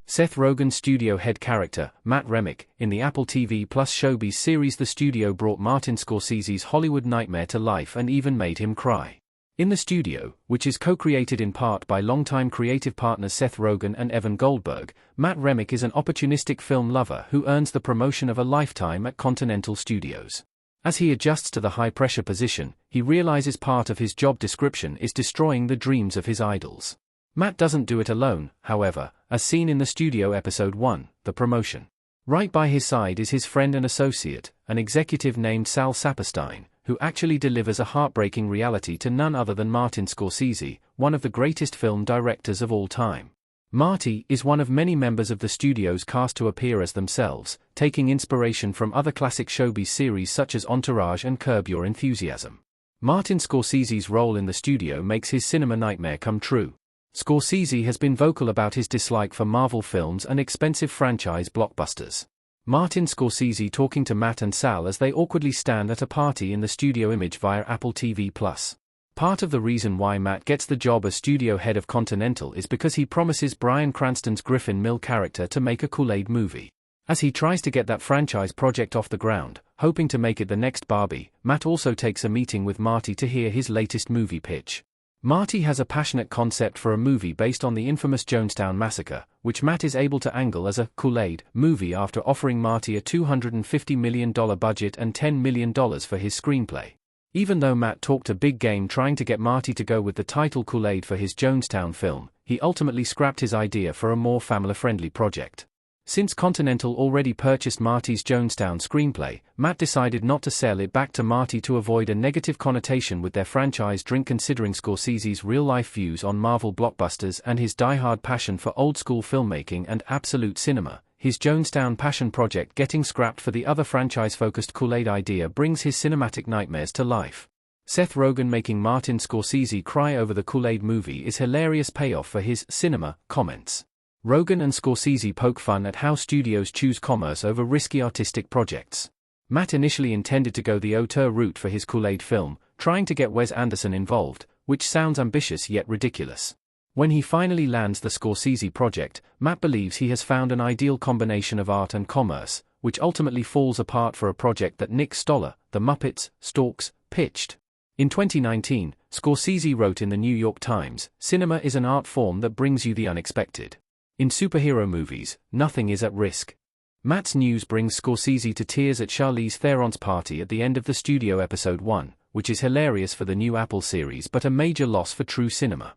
Seth Rogen's studio head character, Matt Remick, in the Apple TV Plus Showbiz series. The studio brought Martin Scorsese's Hollywood nightmare to life and even made him cry. In the studio, which is co-created in part by longtime creative partners Seth Rogen and Evan Goldberg, Matt Remick is an opportunistic film lover who earns the promotion of a lifetime at Continental Studios. As he adjusts to the high-pressure position, he realizes part of his job description is destroying the dreams of his idols. Matt doesn't do it alone, however, as seen in the studio episode 1, The Promotion. Right by his side is his friend and associate, an executive named Sal Saperstein, who actually delivers a heartbreaking reality to none other than Martin Scorsese, one of the greatest film directors of all time. Marty is one of many members of the studio's cast to appear as themselves, taking inspiration from other classic showbiz series such as Entourage and Curb Your Enthusiasm. Martin Scorsese's role in the studio makes his cinema nightmare come true. Scorsese has been vocal about his dislike for Marvel films and expensive franchise blockbusters. Martin Scorsese talking to Matt and Sal as they awkwardly stand at a party in the studio image via Apple TV+. Part of the reason why Matt gets the job as studio head of Continental is because he promises Bryan Cranston's Griffin Mill character to make a Kool-Aid movie. As he tries to get that franchise project off the ground, hoping to make it the next Barbie, Matt also takes a meeting with Marty to hear his latest movie pitch. Marty has a passionate concept for a movie based on the infamous Jonestown Massacre, which Matt is able to angle as a Kool-Aid movie after offering Marty a $250 million budget and $10 million for his screenplay. Even though Matt talked a big game trying to get Marty to go with the title Kool-Aid for his Jonestown film, he ultimately scrapped his idea for a more family-friendly project. Since Continental already purchased Marty's Jonestown screenplay, Matt decided not to sell it back to Marty to avoid a negative connotation with their franchise drink. Considering Scorsese's real-life views on Marvel blockbusters and his die-hard passion for old-school filmmaking and absolute cinema, his Jonestown passion project getting scrapped for the other franchise-focused Kool-Aid idea brings his cinematic nightmares to life. Seth Rogen making Martin Scorsese cry over the Kool-Aid movie is hilarious payoff for his cinema comments. Rogen and Scorsese poke fun at how studios choose commerce over risky artistic projects. Matt initially intended to go the auteur route for his Kool-Aid film, trying to get Wes Anderson involved, which sounds ambitious yet ridiculous. When he finally lands the Scorsese project, Matt believes he has found an ideal combination of art and commerce, which ultimately falls apart for a project that Nick Stoller, The Muppets, Storks, pitched. In 2019, Scorsese wrote in the New York Times, "Cinema is an art form that brings you the unexpected. In superhero movies, nothing is at risk." Matt's news brings Scorsese to tears at Charlize Theron's party at the end of the studio episode 1, which is hilarious for the new Apple series but a major loss for true cinema.